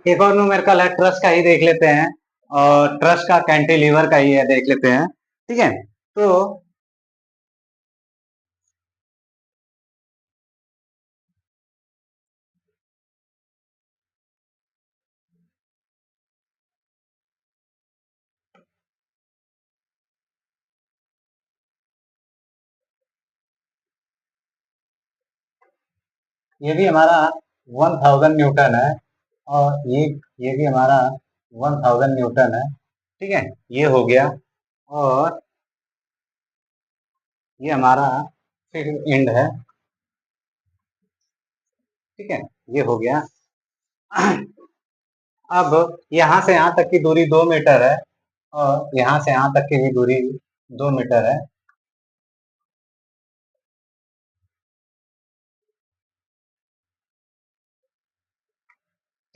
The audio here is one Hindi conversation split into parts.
एक और न्यूमेरिकल है, ट्रस का ही देख लेते हैं, और ट्रस का कैंटिलीवर का ही है, देख लेते हैं। ठीक है, तो ये भी हमारा 1000 न्यूटन है, और ये भी हमारा 1000 न्यूटन है। ठीक है, ये हो गया, और ये हमारा फिक्स्ड एंड है। ठीक है, ये हो गया। अब यहाँ से यहाँ तक की दूरी 2 मीटर है, और यहाँ से यहाँ तक की भी दूरी 2 मीटर है।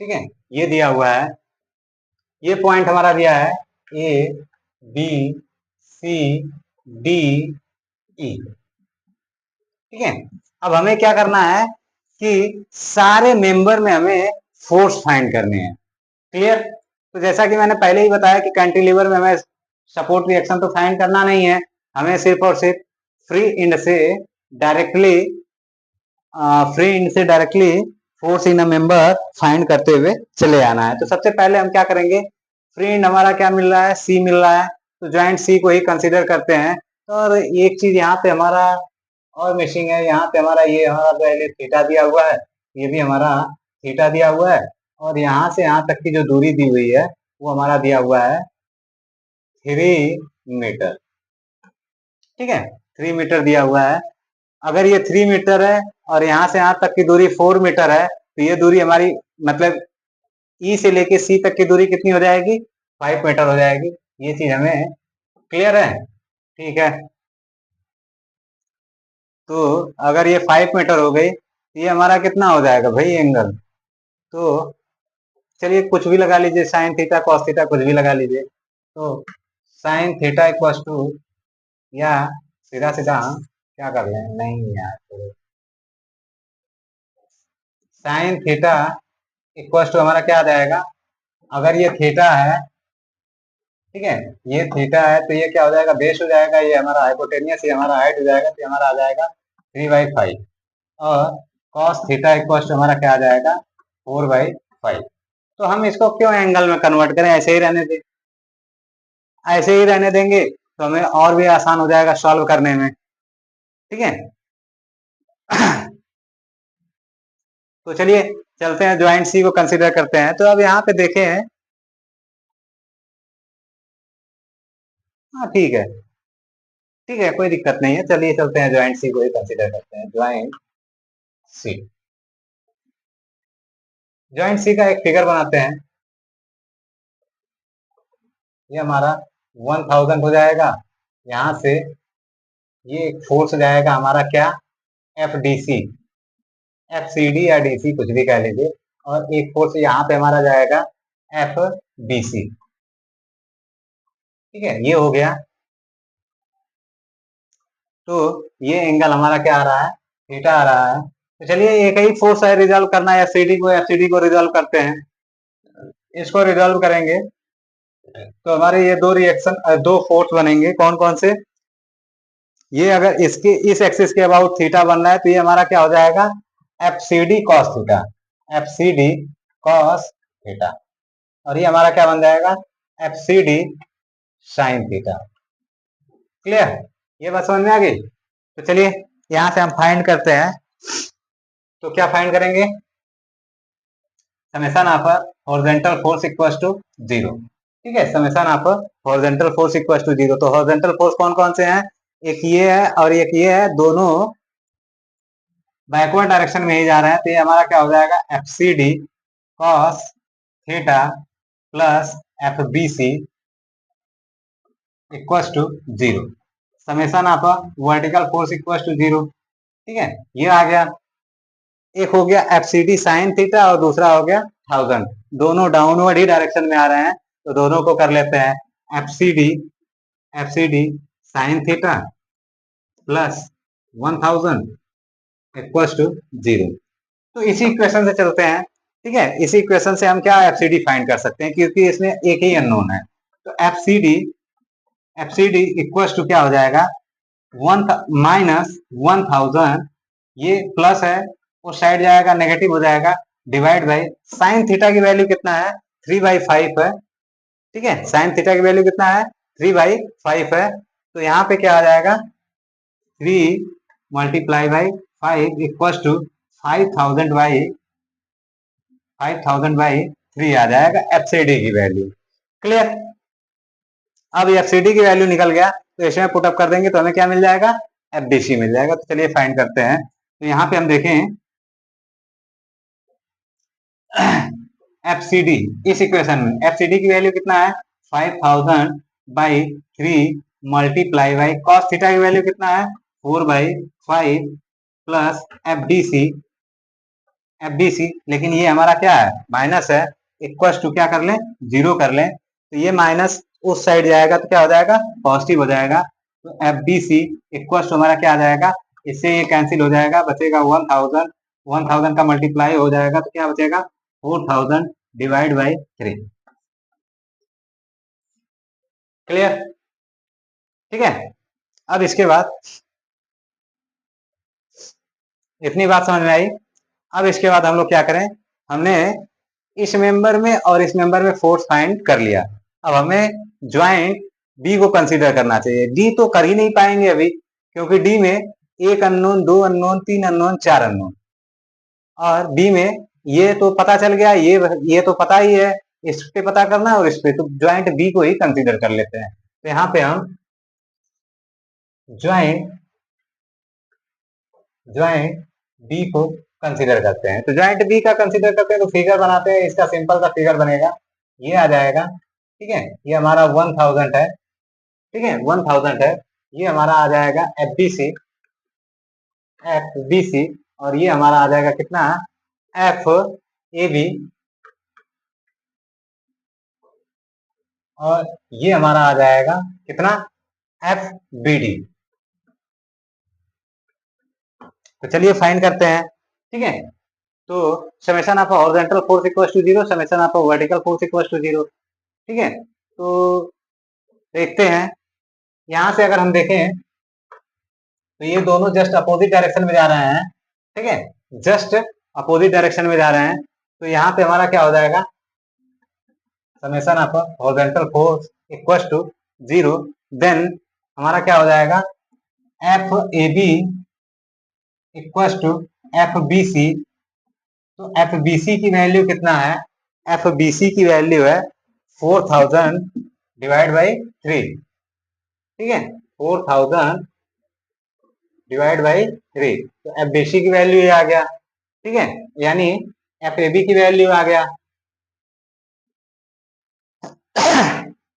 ठीक है, ये दिया हुआ है, ये पॉइंट हमारा दिया है A B C D E. ठीक है, अब हमें क्या करना है कि सारे मेंबर में हमें फोर्स फाइंड करने हैं। क्लियर? तो जैसा कि मैंने पहले ही बताया कि कैंटिलीवर में हमें सपोर्ट रिएक्शन तो फाइंड करना नहीं है, हमें सिर्फ और सिर्फ फ्री एंड से directly force in a member find करते हुए चले आना है। तो सबसे पहले हम क्या करेंगे, फ्री एंड हमारा क्या मिल रहा है, सी मिल रहा है, तो ज्वाइंट सी को ही कंसीडर करते हैं। और एक चीज यहाँ पे हमारा और मिसिंग है, यहाँ पे हमारा ये हमारा पहले थीटा दिया हुआ है, ये भी हमारा थीटा दिया हुआ है, और यहाँ से यहाँ तक की जो दूरी दी हुई है वो हमारा दिया हुआ है 3 मीटर। ठीक है, 3 मीटर दिया हुआ है। अगर ये 3 मीटर है और यहाँ से यहाँ तक की दूरी 4 मीटर है, तो ये दूरी हमारी मतलब ई से लेके सी तक की दूरी कितनी हो जाएगी, 5 मीटर हो जाएगी। ये चीज हमें क्लियर है? ठीक है, तो अगर ये 5 मीटर हो गई, तो ये हमारा कितना हो जाएगा भाई एंगल, तो चलिए कुछ भी लगा लीजिए, साइन थीटा कॉस थीटा कुछ भी लगा लीजिए। तो साइन थीटा इक्वल टू, या सीधा सीधा हम क्या कर लें, नहीं यार, साइन थीटा इक्वल टू हमारा क्या आ जाएगा, अगर ये थीटा है, ठीक है, ये थीटा है, तो ये क्या हो जाएगा, बेस हो जाएगा, ये हमारा हाइपोटेनियस, ये हमारा हाइट हो जाएगा, तो हमारा आ जाएगा 3/5। और कॉस थीटा इक्वल टू हमारा क्या आ जाएगा, 4/5। तो हम इसको क्यों एंगल में कन्वर्ट करें, ऐसे ही रहने दें, ऐसे ही रहने देंगे तो हमें और भी आसान हो जाएगा सॉल्व करने में। ठीक है, तो चलिए चलते हैं, ज्वाइंट सी को कंसीडर करते हैं। तो अब यहाँ पे देखें, हाँ ठीक है, कोई दिक्कत नहीं है, चलिए चलते हैं ज्वाइंट सी को ही कंसीडर करते हैं। सी ज्वाइंट सी का एक फिगर बनाते हैं। ये हमारा 1000 हो जाएगा, यहाँ से ये एक फोर्स जाएगा हमारा क्या, F D C, F C D या डी सी कुछ भी कह लीजिए, और एक फोर्स यहाँ पे हमारा जाएगा एफ बी सी। ठीक है, ये हो गया। तो ये एंगल हमारा क्या आ रहा है, थीटा आ रहा है। तो चलिए एक ही फोर्स है रिजॉल्व करना है, एफ सी डी को रिजॉल्व करते हैं। इसको रिजॉल्व करेंगे तो हमारे ये दो फोर्स बनेंगे, कौन कौन से, ये अगर इसके इस एक्सिस के अबाउट थीटा बन रहा है, तो ये हमारा क्या हो जाएगा, F C D cos theta, F C D cos theta, और ये हमारा क्या बन जाएगा, F C D sine theta. Clear? ये बात समझ में आ गई? तो चलिए यहां से हम फाइंड करते हैं। तो क्या फाइंड करेंगे, summation of horizontal force equal to 0। ठीक है, summation of horizontal force equal to 0। तो हॉरिजॉन्टल फोर्स कौन कौन से हैं, एक ये है और एक ये है, दोनों बैकवर्ड डायरेक्शन में ही जा रहे हैं। तो ये हमारा क्या हो जाएगा, F C D cos theta plus F B C equal to 0। Summation of vertical force equal to 0। ठीक है, ये आ गया। एक हो गया F C D sine theta और दूसरा हो गया 1000, दोनों डाउनवर्ड ही डायरेक्शन में आ रहे हैं, तो दोनों को कर लेते हैं, F C D sine theta plus 1000 equal to 0। तो इसी इक्वेशन से चलते हैं। ठीक है, इसी इक्वेशन से हम क्या एफसीडी फाइंड कर सकते हैं, क्योंकि इसमें एक ही अननोन है। तो एफसीडी एफसीडी इक्वल टू क्या हो जाएगा, वन माइनस 1000, ये प्लस है, उस साइड जाएगा नेगेटिव हो जाएगा, डिवाइड बाई साइन थीटा की वैल्यू कितना है, 3/5 है। ठीक है, साइन थीटा की वैल्यू कितना है, 3/5 है। तो यहाँ पे क्या आ जाएगा, 3 मल्टीप्लाई बाई 5 इक्वल टू 5000/3 आ जाएगा एफसीडी की वैल्यू। क्लियर। अब एफसीडी की वैल्यू निकल गया, तो इसमें पुटअप कर देंगे तो हमें क्या मिल जाएगा, एफबीसी मिल जाएगा। तो चलिए फाइंड करते हैं। तो यहाँ पे हम देखें एफसीडी, इस इक्वेशन में एफसीडी की वैल्यू कितना है, 5000/3 मल्टीप्लाई बाई कॉस थीटा की वैल्यू कितना है, 4/5 प्लस एफडीसी। एफडीसी लेकिन ये हमारा क्या है, माइनस है, इक्वल टू क्या कर लें, 0 कर लें। तो ये माइनस उस साइड जाएगा तो क्या हो जाएगा, पॉजिटिव हो जाएगा। तो एफडीसी इक्वल टू हमारा क्या आ जाएगा, इससे ये कैंसिल हो जाएगा, बचेगा 1000, 1000 का मल्टीप्लाई हो जाएगा तो क्या बचेगा, 4000 डिवाइड बाई 3। क्लियर। ठीक है, अब इसके बाद इतनी बात समझ में आई। अब इसके बाद हम लोग क्या करें, हमने इस मेंबर में और इस मेंबर में फोर्स फाइंड कर लिया। अब हमें ज्वाइंट डी को कंसीडर करना चाहिए। डी तो कर ही नहीं पाएंगे अभी, क्योंकि डी में एक अननोन, दो अननोन, तीन अननोन, चार अननोन, और बी में ये तो पता चल गया, ये तो पता ही है, इस पे पता करना है और इस पे, तो ज्वाइंट बी को ही कंसीडर कर लेते हैं। तो यहाँ पे हम ज्वाइंट ज्वाइंट बी को कंसीडर करते हैं। तो ज्वाइंट बी का कंसीडर करते हैं तो फिगर बनाते हैं, इसका सिंपल सा फिगर बनेगा, ये आ जाएगा। ठीक है, ये हमारा 1000 है। ठीक है, 1000 है, ये हमारा आ जाएगा एफ बी सी, और ये हमारा आ जाएगा कितना, एफ ए बी, और ये हमारा आ जाएगा कितना, एफ बी डी। तो चलिए फाइंड करते हैं। ठीक है, तो summation of horizontal force equal to 0, summation of vertical force equal to 0। ठीक है, तो देखते हैं, यहां से अगर हम देखें तो ये दोनों जस्ट अपोजिट डायरेक्शन में जा रहे हैं। ठीक है, जस्ट अपोजिट डायरेक्शन में जा रहे हैं। तो यहाँ पे हमारा क्या हो जाएगा, summation of horizontal force equal to 0, then हमारा क्या हो जाएगा, F A B equal to F B C. तो एफ बी सी की वैल्यू कितना है, एफ बी सी की वैल्यू है 4000 डिवाइड बाई 3। ठीक है, 4000 डिवाइड बाई 3, तो एफ बी सी की वैल्यू ये आ गया। ठीक है, यानी एफ ए बी की वैल्यू आ गया।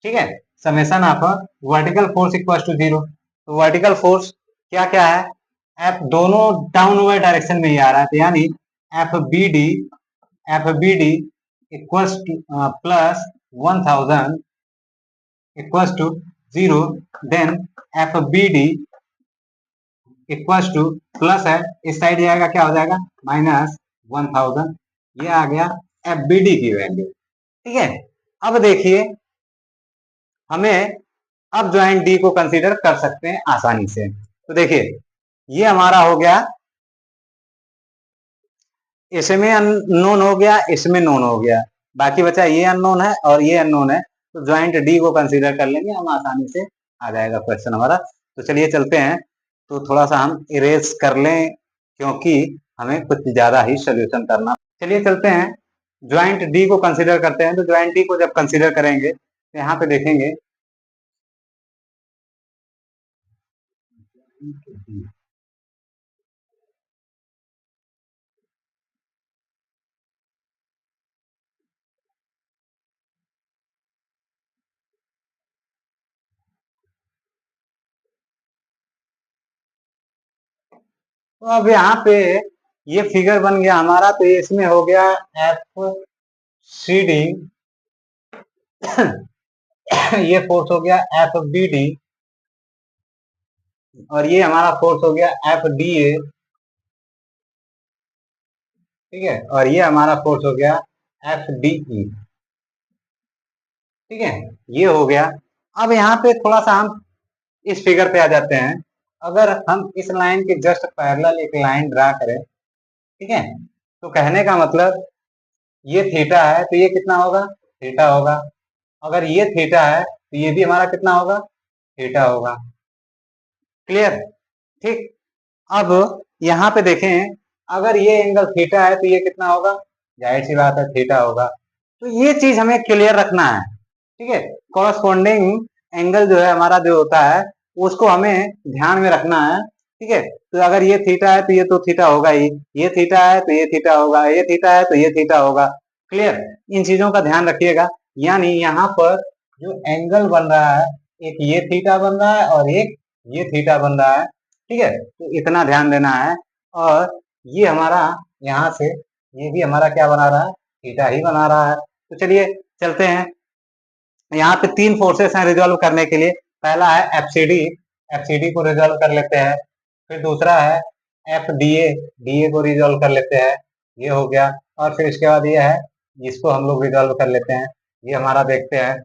ठीक है, summation of vertical force equal to 0। तो वर्टिकल फोर्स क्या क्या है, एफ दोनों डाउनवर्ड डायरेक्शन में ही आ रहा है, तो यानी F B D equals to plus 1000 equals to 0, then F B D equals to plus है, इस साइड जाएगा क्या हो जाएगा, माइनस 1000। ये आ गया एफ बी डी की वैल्यू। ठीक है, अब देखिए हमें अब ज्वाइंट डी को कंसीडर कर सकते हैं आसानी से। तो देखिए ये हमारा हो गया, इसमें अननोन हो गया, इसमें नोन हो गया, बाकी बचा ये अननोन है और ये अननोन है। तो ज्वाइंट डी को कंसीडर कर लेंगे हम, आसानी से आ जाएगा क्वेश्चन हमारा। तो चलिए चलते हैं, तो थोड़ा सा हम इरेज कर लें, क्योंकि हमें कुछ ज्यादा ही सोल्यूशन करना। चलिए चलते हैं, ज्वाइंट डी को कंसीडर करते हैं। तो ज्वाइंट डी को जब कंसीडर करेंगे तो यहाँ पे देखेंगे तो अब यहाँ पे ये फिगर बन गया हमारा, तो इसमें हो गया एफ सी डी, ये फोर्स हो गया एफ बी डी, और ये हमारा फोर्स हो गया एफ डी ए। ठीक है, और ये हमारा फोर्स हो गया एफ डी ई। ठीक है, ये हो गया। अब यहाँ पे थोड़ा सा हम इस फिगर पे आ जाते हैं। अगर हम इस लाइन के जस्ट पैरेलल एक लाइन ड्रा करें, ठीक है, तो कहने का मतलब ये थीटा है तो ये कितना होगा, थीटा होगा। अगर ये थीटा है तो ये भी हमारा कितना होगा, थीटा होगा। क्लियर? ठीक। अब यहाँ पे देखें, अगर ये एंगल थीटा है तो ये कितना होगा, जाहिर सी बात है थीटा होगा। तो ये चीज हमें क्लियर रखना है। ठीक है, कॉरस्पॉन्डिंग एंगल जो है हमारा जो होता है उसको हमें ध्यान में रखना है। ठीक है, तो अगर ये थीटा है तो ये तो थीटा होगा ही, ये थीटा है तो ये थीटा होगा, ये थीटा है तो ये थीटा होगा। क्लियर? इन चीजों का ध्यान रखिएगा। यानी यहाँ पर जो एंगल बन रहा है, एक ये थीटा बन रहा है और एक ये थीटा बन रहा है। ठीक है, तो इतना ध्यान देना है। और ये हमारा यहाँ से ये भी हमारा क्या बना रहा है, थीटा ही बना रहा है। तो चलिए चलते हैं। यहाँ पे तीन फोर्सेस हैं रिजॉल्व करने के लिए। पहला है एफसीडी, एफसीडी को रिजॉल्व कर लेते हैं। फिर दूसरा है एफडीए, डीए को रिजॉल्व कर लेते हैं, ये हो गया। और फिर इसके बाद ये है, जिसको हम लोग रिजॉल्व कर लेते हैं, ये हमारा देखते हैं।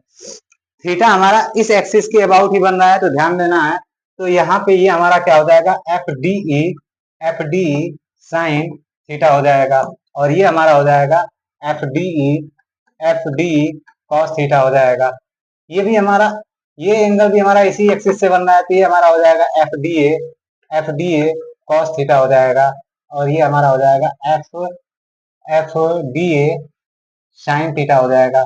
थीटा हमारा इस एक्सिस के अबाउट ही बन रहा है तो ध्यान देना है। तो यहाँ पे ये हमारा क्या हो जाएगा, F D E, F D E sine theta हो जाएगा। और ये हमारा हो जाएगा F D E, F D E cos theta हो जाएगा। ये भी हमारा, ये एंगल भी हमारा इसी एक्सिस से बन रहा है तो ये हमारा हो जाएगा F D A, F D A cos theta हो जाएगा। और ये हमारा हो जाएगा F F D A sine theta हो जाएगा।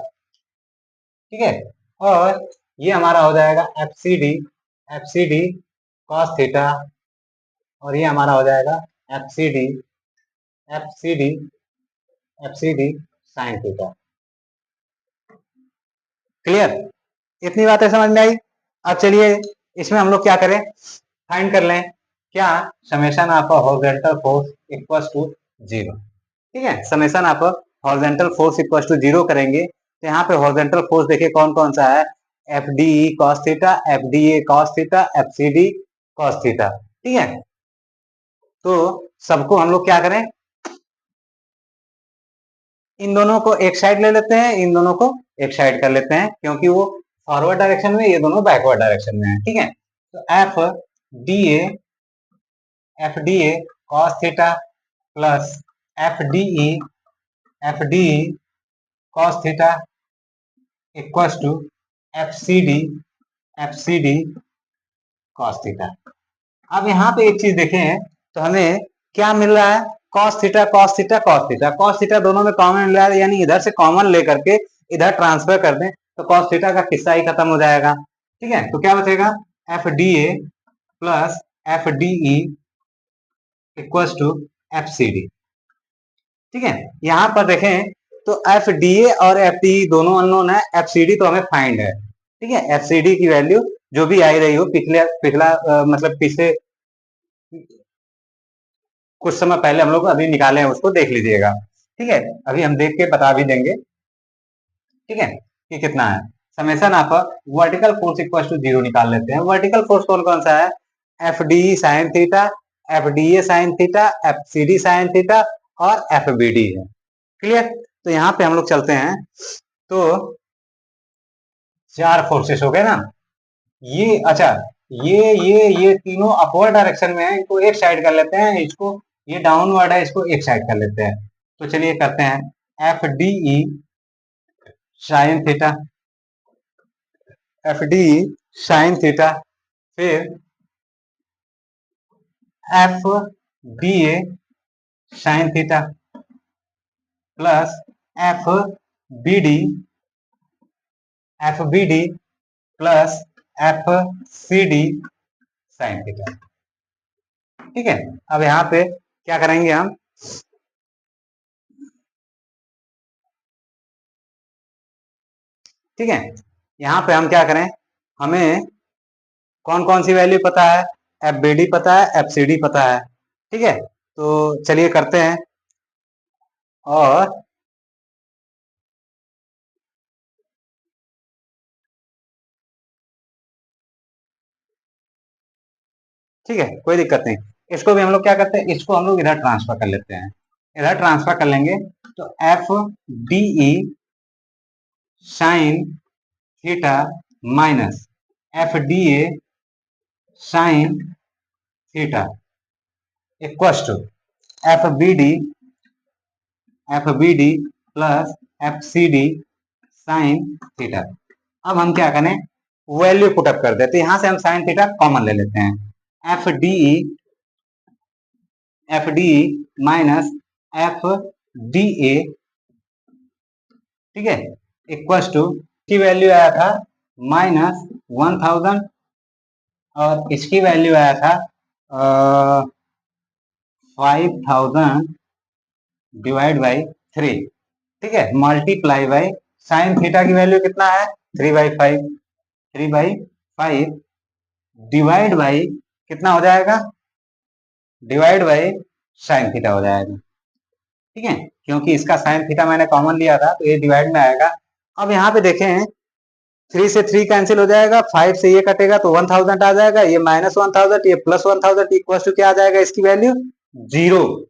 ठीक है, और ये हमारा हो जाएगा F C D, F C D cos theta. और ये हमारा हो जाएगा F C D, F C D, F C D sine theta. Clear? इतनी बातें समझ में आई। अब चलिए इसमें हम लोग क्या करें, फाइंड कर लें। क्या, summation of horizontal force equals to zero. ठीक है, summation of horizontal force equals to zero करेंगे। तो यहाँ पे हॉरिजॉन्टल फोर्स देखिए कौन कौन सा है, F D E cos theta, F D A cos theta, F C D cos theta. ठीक है, तो सबको हम लोग क्या करें, इन दोनों को एक साइड ले लेते हैं, इन दोनों को एक साइड कर लेते हैं, क्योंकि वो फॉरवर्ड डायरेक्शन में, ये दोनों बैकवर्ड डायरेक्शन में है। ठीक है, तो F D A, F D A cos theta plus F D E, F D E cos theta equals to F C D, F C D cos theta. अब यहाँ पे एक चीज देखें तो हमें क्या मिल रहा है, cos theta cos theta cos theta, cos theta दोनों में कॉमन मिल रहा है, यानी इधर से कॉमन लेकर के इधर ट्रांसफर कर दें तो कॉस थीटा का किस्सा ही खत्म हो जाएगा। ठीक है, तो क्या बचेगा, F D A plus F D E equals to F C D. ठीक है, यहाँ पर देखें तो एफ डी ए और एफ डी ई दोनों अननोन है, एफ सी डी तो हमें फाइंड है। ठीक है, एफ सी डी की वैल्यू जो भी आई रही हो, पिछले पिछला मतलब पिछले कुछ समय पहले हम लोग अभी निकाले हैं, उसको देख लीजिएगा। ठीक है, अभी हम देख के बता भी देंगे। ठीक है, कि कितना है। Summation of vertical force equal to zero निकाल लेते हैं। वर्टिकल फोर्स कौन कौन सा है, F D sine theta, F D A sine theta, F C D sine theta और एफ बी डी है। क्लियर? तो यहाँ पे हम लोग चलते हैं। तो चार फोर्सेस हो गए ना, ये अच्छा, ये तीनों अपवर्ड डायरेक्शन में है, इनको एक साइड कर लेते हैं, इसको ये डाउनवर्ड है, इसको एक साइड कर लेते हैं। तो चलिए करते हैं, F D E sine theta, F D sine theta, फिर F D A sine theta plus F B D, F B D plus F C D sine theta. ठीक है, अब यहाँ पे क्या करेंगे हम, ठीक है, यहाँ पे हम क्या करें, हमें कौन कौन सी वैल्यू पता है, एफ बी डी पता है, एफ सी डी पता है। ठीक है, तो चलिए करते हैं। और ठीक है, कोई दिक्कत नहीं, इसको भी हम लोग क्या करते हैं, इसको हम लोग इधर ट्रांसफर कर लेते हैं। इधर ट्रांसफर कर लेंगे तो F D E sine theta minus F D A sine theta equal to F B D plus F C D sine theta. अब हम क्या करें, वैल्यू पुटअप कर देते हैं। यहां से हम साइन थीटा कॉमन ले लेते हैं। F D minus F D ए, ठीक है, इक्वल टू की वैल्यू आया था -1000 और इसकी वैल्यू आया था 5000 डिवाइड बाई 3, ठीक है, मल्टीप्लाई बाई साइन थीटा की वैल्यू कितना है 3/5 डिवाइड बाई कितना हो जाएगा, डिवाइड बाई साइन थीटा हो जाएगा, ठीक है, क्योंकि इसका साइन थीटा मैंने कॉमन लिया था तो ये डिवाइड में आएगा। अब यहाँ पे देखें 3 से 3 कैंसिल हो जाएगा, 5 से ये कटेगा तो 1000 आ जाएगा, ये -1000, ये +1000 इक्वल टू क्या आ जाएगा, इसकी वैल्यू 0।